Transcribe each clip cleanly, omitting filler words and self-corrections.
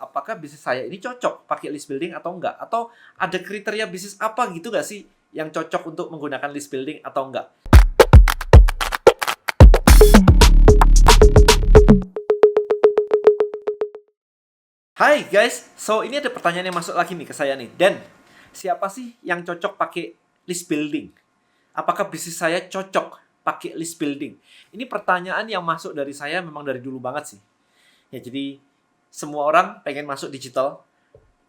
apakah bisnis saya ini cocok pakai list building atau enggak? Atau ada kriteria bisnis apa gitu nggak sih yang cocok untuk menggunakan list building atau enggak? Hai guys, so ini ada pertanyaan yang masuk lagi nih ke saya nih. Dan siapa sih yang cocok pakai list building? Apakah bisnis saya cocok pakai list building? Ini pertanyaan yang masuk dari saya memang dari dulu banget sih. Ya, jadi semua orang pengen masuk digital.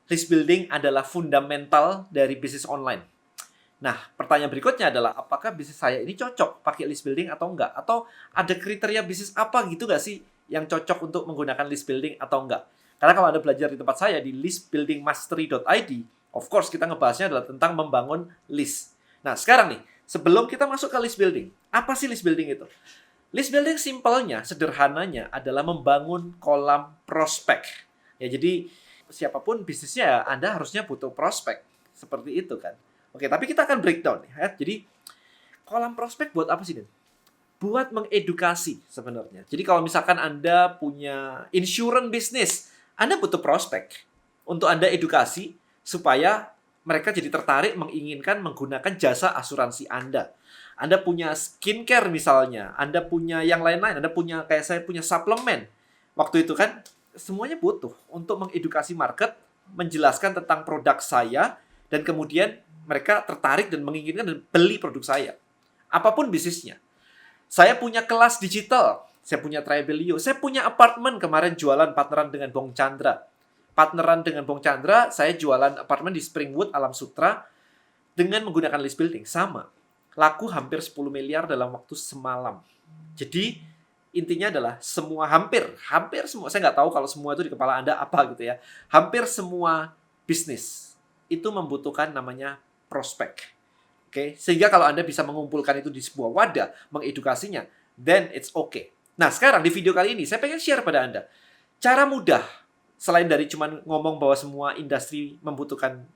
List building adalah fundamental dari bisnis online. Nah, pertanyaan berikutnya adalah apakah bisnis saya ini cocok pakai list building atau enggak? Atau ada kriteria bisnis apa gitu nggak sih yang cocok untuk menggunakan list building atau enggak? Karena kalau Anda belajar di tempat saya di listbuildingmastery.id, of course kita ngebahasnya adalah tentang membangun list. Nah, sekarang nih, sebelum kita masuk ke list building, apa sih list building itu? List building simpelnya, sederhananya adalah membangun kolam prospek. Ya, jadi siapapun bisnisnya, Anda harusnya butuh prospek. Seperti itu kan. Oke, tapi kita akan breakdown ya. Jadi, kolam prospek buat apa sih, Den? Buat mengedukasi sebenarnya. Jadi kalau misalkan Anda punya insurance business, Anda butuh prospek untuk Anda edukasi supaya mereka jadi tertarik menginginkan menggunakan jasa asuransi Anda. Anda punya skincare misalnya, Anda punya yang lain-lain, Anda punya kayak saya punya suplemen. Waktu itu kan semuanya butuh untuk mengedukasi market, menjelaskan tentang produk saya, dan kemudian mereka tertarik dan menginginkan dan beli produk saya. Apapun bisnisnya. Saya punya kelas digital, saya punya Tribelio, saya punya apartemen kemarin jualan partneran dengan Bong Chandra. Partneran dengan Bong Chandra, saya jualan apartemen di Springwood, Alam Sutra, dengan menggunakan list building. Sama. Laku hampir 10 miliar dalam waktu semalam. Jadi, intinya adalah hampir semua, saya nggak tahu kalau semua itu di kepala Anda apa gitu ya. Hampir semua bisnis itu membutuhkan namanya prospek. Oke, sehingga kalau Anda bisa mengumpulkan itu di sebuah wadah, mengedukasinya, then it's okay. Nah, sekarang di video kali ini, saya pengen share pada Anda cara mudah, selain dari cuman ngomong bahwa semua industri membutuhkan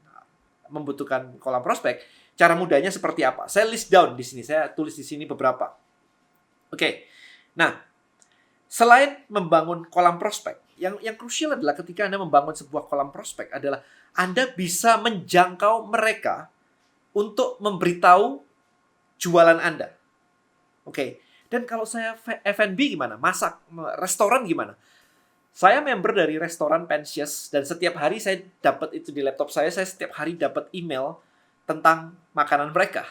kolam prospek, cara mudahnya seperti apa? Saya list down di sini, saya tulis di sini beberapa. Oke, nah, selain membangun kolam prospek, yang krusial adalah ketika Anda membangun sebuah kolam prospek adalah Anda bisa menjangkau mereka untuk memberitahu jualan Anda. Oke. Dan kalau saya F&B gimana? Masak, restoran gimana? Saya member dari restoran Pensius dan setiap hari saya dapat itu di laptop saya setiap hari dapat email tentang makanan mereka.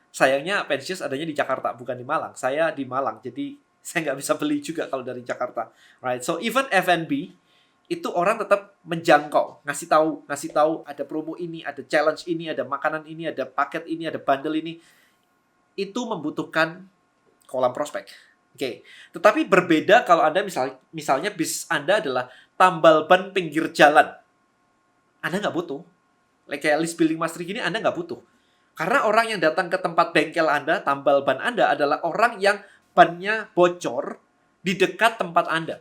Sayangnya Pensius adanya di Jakarta, bukan di Malang. Saya di Malang, jadi saya nggak bisa beli juga kalau dari Jakarta. Right? So even F&B itu orang tetap menjangkau, ngasih tahu ada promo ini, ada challenge ini, ada makanan ini, ada paket ini, ada bundle ini. Itu membutuhkan kolam prospek. Oke. Tetapi berbeda kalau Anda misalnya bisnis Anda adalah tambal ban pinggir jalan. Anda nggak butuh. Kayak list building mastery gini Anda nggak butuh. Karena orang yang datang ke tempat bengkel Anda, tambal ban Anda adalah orang yang bannya bocor di dekat tempat Anda.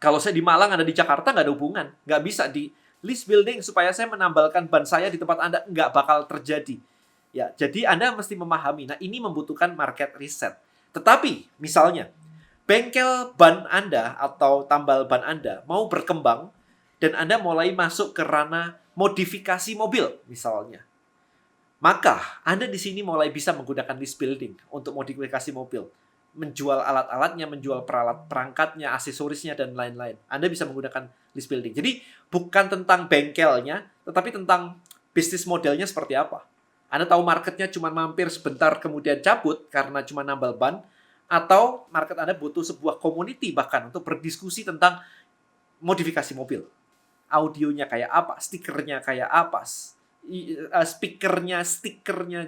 Kalau saya di Malang, Anda di Jakarta, nggak ada hubungan. Nggak bisa di list building supaya saya menambalkan ban saya di tempat Anda. Nggak bakal terjadi. Ya, jadi Anda mesti memahami. Nah, ini membutuhkan market research. Tetapi, misalnya, bengkel ban Anda atau tambal ban Anda mau berkembang dan Anda mulai masuk ke ranah modifikasi mobil, misalnya. Maka, Anda di sini mulai bisa menggunakan list building untuk modifikasi mobil. Menjual alat-alatnya, menjual perangkatnya, aksesorisnya, dan lain-lain. Anda bisa menggunakan list building. Jadi, bukan tentang bengkelnya, tetapi tentang bisnis modelnya seperti apa. Anda tahu marketnya cuma mampir sebentar kemudian cabut karena cuma nambal ban, atau market Anda butuh sebuah community bahkan untuk berdiskusi tentang modifikasi mobil. Audionya kayak apa, stikernya kayak apa, stikernya,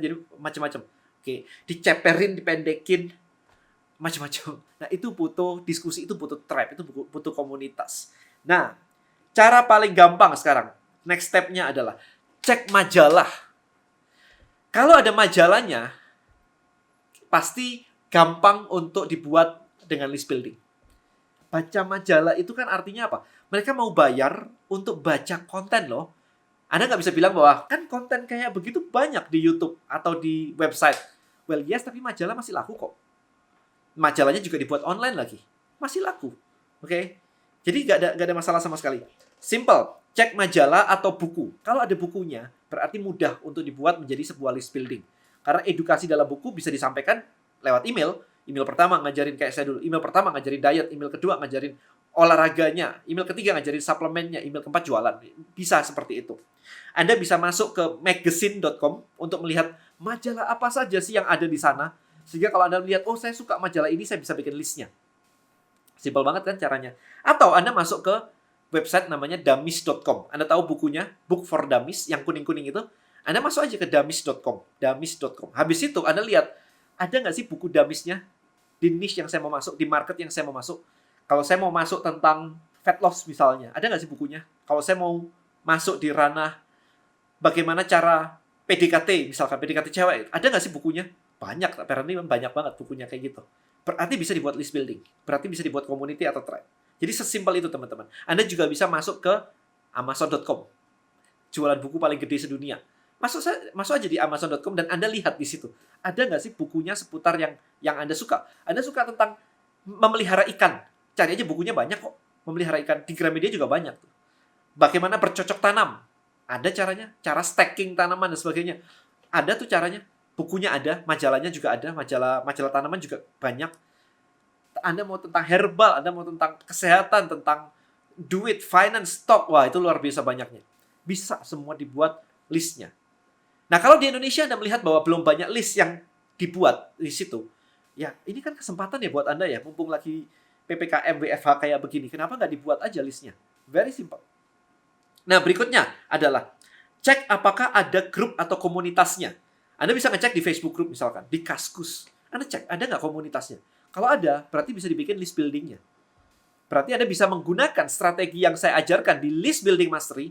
jadi macam-macam. Oke, diceperin, dipendekin, macam-macam. Nah, itu butuh diskusi, itu butuh tribe, itu butuh komunitas. Nah, cara paling gampang sekarang, next step-nya adalah cek majalah. Kalau ada majalahnya, pasti gampang untuk dibuat dengan list building. Baca majalah itu kan artinya apa? Mereka mau bayar untuk baca konten loh. Anda nggak bisa bilang bahwa kan konten kayak begitu banyak di YouTube atau di website. Well, yes, tapi majalah masih laku kok. Majalahnya juga dibuat online lagi. Masih laku. Oke? Jadi nggak ada masalah sama sekali. Simple, cek majalah atau buku. Kalau ada bukunya, berarti mudah untuk dibuat menjadi sebuah list building. Karena edukasi dalam buku bisa disampaikan lewat email. Email pertama ngajarin kayak saya dulu. Email pertama ngajarin diet. Email kedua ngajarin olahraganya. Email ketiga ngajarin suplemennya. Email keempat jualan. Bisa seperti itu. Anda bisa masuk ke magazine.com untuk melihat majalah apa saja sih yang ada di sana. Sehingga kalau Anda melihat, oh saya suka majalah ini, saya bisa bikin listnya. Simpel banget kan caranya. Atau Anda masuk ke website namanya dummies.com. Anda tahu bukunya, Book for Dummies, yang kuning-kuning itu. Anda masuk aja ke dummies.com. Dummies.com. Habis itu Anda lihat, ada nggak sih buku dummiesnya di niche yang saya mau masuk, di market yang saya mau masuk. Kalau saya mau masuk tentang fat loss misalnya, ada nggak sih bukunya? Kalau saya mau masuk di ranah bagaimana cara PDKT, misalkan PDKT cewek, ada nggak sih bukunya? Banyak, apparently banyak banget bukunya kayak gitu. Berarti bisa dibuat list building. Berarti bisa dibuat community atau tribe. Jadi sesimpel itu teman-teman. Anda juga bisa masuk ke Amazon.com. Jualan buku paling gede sedunia. Masuk aja di Amazon.com dan Anda lihat di situ. Ada nggak sih bukunya seputar yang Anda suka? Anda suka tentang memelihara ikan. Cari aja bukunya banyak kok. Memelihara ikan. Di Gramedia juga banyak. Bagaimana bercocok tanam. Ada caranya. Cara stacking tanaman dan sebagainya. Ada tuh caranya. Bukunya ada, majalahnya juga ada, majalah tanaman juga banyak. Anda mau tentang herbal, Anda mau tentang kesehatan, tentang duit, finance, stock, wah itu luar biasa banyaknya. Bisa semua dibuat listnya. Nah kalau di Indonesia Anda melihat bahwa belum banyak list yang dibuat di situ, ya ini kan kesempatan ya buat Anda ya, mumpung lagi PPKM, WFH kayak begini, kenapa nggak dibuat aja listnya? Very simple. Nah berikutnya adalah, cek apakah ada grup atau komunitasnya. Anda bisa ngecek di Facebook group misalkan, di Kaskus. Anda cek, ada nggak komunitasnya? Kalau ada, berarti bisa dibikin list buildingnya. Berarti Anda bisa menggunakan strategi yang saya ajarkan di list building mastery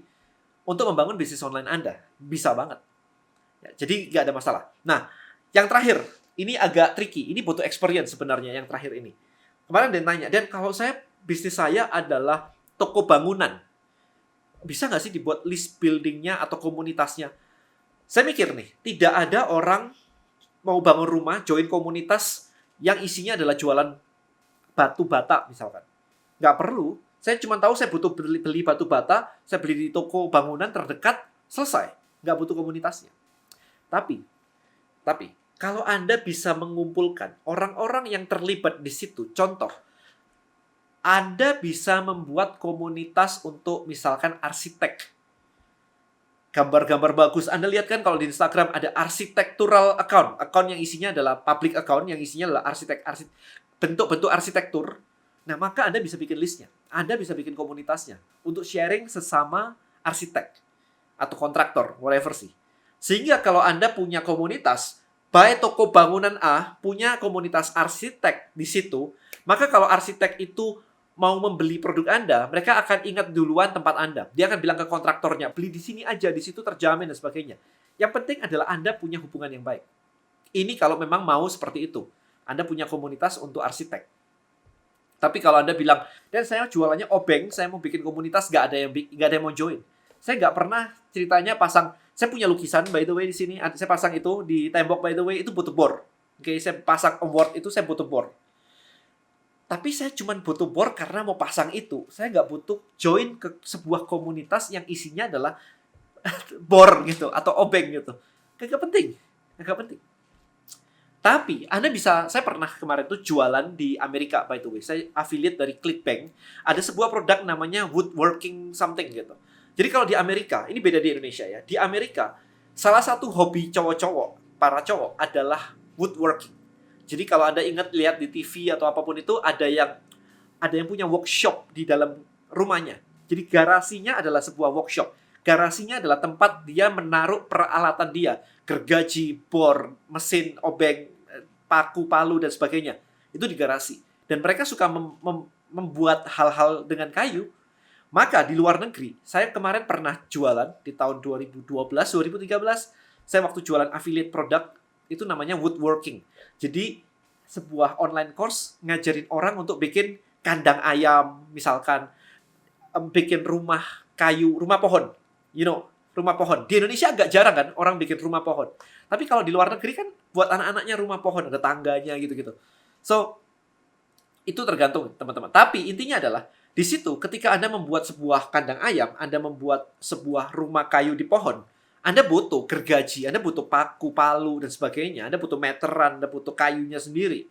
untuk membangun bisnis online Anda. Bisa banget. Ya, jadi nggak ada masalah. Nah, yang terakhir, ini agak tricky. Ini butuh experience sebenarnya yang terakhir ini. Kemarin ada yang nanya, dan kalau bisnis saya adalah toko bangunan. Bisa nggak sih dibuat list buildingnya atau komunitasnya? Saya mikir nih, tidak ada orang mau bangun rumah, join komunitas yang isinya adalah jualan batu bata misalkan. Nggak perlu. Saya cuma tahu saya butuh beli batu bata, saya beli di toko bangunan terdekat, selesai. Nggak butuh komunitasnya. Tapi, kalau Anda bisa mengumpulkan orang-orang yang terlibat di situ, contoh, Anda bisa membuat komunitas untuk misalkan arsitek. Gambar-gambar bagus. Anda lihat kan kalau di Instagram ada architectural account. Account yang isinya adalah public account, yang isinya adalah bentuk-bentuk arsitektur. Nah, maka Anda bisa bikin listnya. Anda bisa bikin komunitasnya untuk sharing sesama arsitek atau kontraktor, whatever sih. Sehingga kalau Anda punya komunitas, baik toko bangunan A punya komunitas arsitek di situ, maka kalau arsitek itu mau membeli produk Anda, mereka akan ingat duluan tempat Anda. Dia akan bilang ke kontraktornya, beli di sini aja, di situ terjamin dan sebagainya. Yang penting adalah Anda punya hubungan yang baik. Ini kalau memang mau seperti itu. Anda punya komunitas untuk arsitek. Tapi kalau Anda bilang, dan saya jualannya obeng, saya mau bikin komunitas, nggak ada yang mau join. Saya nggak pernah ceritanya pasang, saya punya lukisan by the way di sini, saya pasang itu di tembok by the way, itu butuh bor. Oke, saya pasang award itu saya butuh bor. Tapi saya cuma butuh bor karena mau pasang itu. Saya nggak butuh join ke sebuah komunitas yang isinya adalah bor gitu atau obeng gitu. Nggak penting. Tapi saya pernah kemarin tuh jualan di Amerika by the way. Saya affiliate dari ClickBank. Ada sebuah produk namanya woodworking something gitu. Jadi kalau di Amerika, ini beda di Indonesia ya. Di Amerika, salah satu hobi cowok-cowok, para cowok adalah woodworking. Jadi kalau Anda lihat di TV atau apapun itu ada yang punya workshop di dalam rumahnya. Jadi garasinya adalah sebuah workshop. Garasinya adalah tempat dia menaruh peralatan dia, gergaji, bor, mesin, obeng, paku, palu dan sebagainya. Itu di garasi. Dan mereka suka membuat hal-hal dengan kayu. Maka di luar negeri, saya kemarin pernah jualan di tahun 2012, 2013, saya waktu jualan affiliate produk itu namanya woodworking. Jadi sebuah online course ngajarin orang untuk bikin kandang ayam, misalkan bikin rumah kayu, rumah pohon. Rumah pohon. Di Indonesia agak jarang kan orang bikin rumah pohon. Tapi kalau di luar negeri kan buat anak-anaknya rumah pohon, ada tangganya gitu-gitu. So, itu tergantung teman-teman. Tapi intinya adalah Di situ, ketika Anda membuat sebuah kandang ayam, Anda membuat sebuah rumah kayu di pohon, Anda butuh gergaji, Anda butuh paku, palu, dan sebagainya. Anda butuh meteran, Anda butuh kayunya sendiri.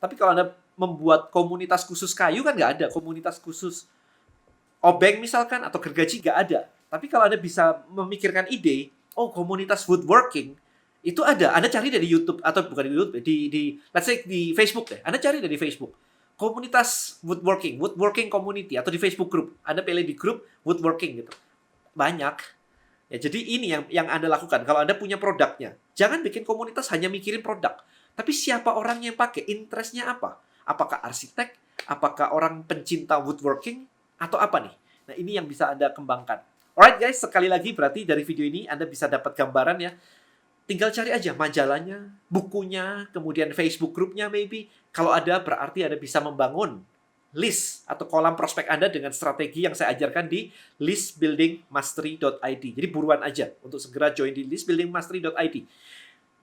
Tapi kalau Anda membuat komunitas khusus kayu, kan nggak ada. Komunitas khusus obeng misalkan, atau gergaji, nggak ada. Tapi kalau Anda bisa memikirkan ide, oh komunitas woodworking, itu ada. Anda cari dari YouTube, atau bukan di YouTube, let's say di Facebook deh. Anda cari dari Facebook komunitas woodworking community, atau di Facebook group. Anda pilih di grup woodworking gitu. Banyak. Ya, jadi ini yang Anda lakukan. Kalau Anda punya produknya, jangan bikin komunitas hanya mikirin produk. Tapi siapa orangnya yang pakai? Interest-nya apa? Apakah arsitek? Apakah orang pencinta woodworking? Atau apa nih? Nah, ini yang bisa Anda kembangkan. Alright guys, sekali lagi berarti dari video ini Anda bisa dapat gambaran ya. Tinggal cari aja majalahnya, bukunya, kemudian Facebook grupnya maybe. Kalau ada, berarti Anda bisa membangun list atau kolam prospek Anda dengan strategi yang saya ajarkan di listbuildingmastery.id. Jadi buruan aja untuk segera join di listbuildingmastery.id.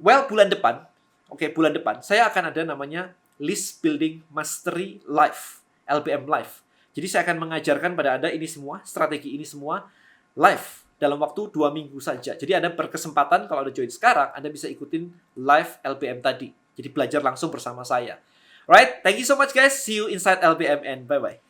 Well, bulan depan, saya akan ada namanya List Building Mastery Live, LBM Live. Jadi saya akan mengajarkan pada Anda ini semua, strategi ini semua, live dalam waktu 2 minggu saja. Jadi Anda berkesempatan kalau Anda join sekarang, Anda bisa ikutin live LBM tadi. Jadi belajar langsung bersama saya. Alright, thank you so much guys. See you inside LBM and bye-bye.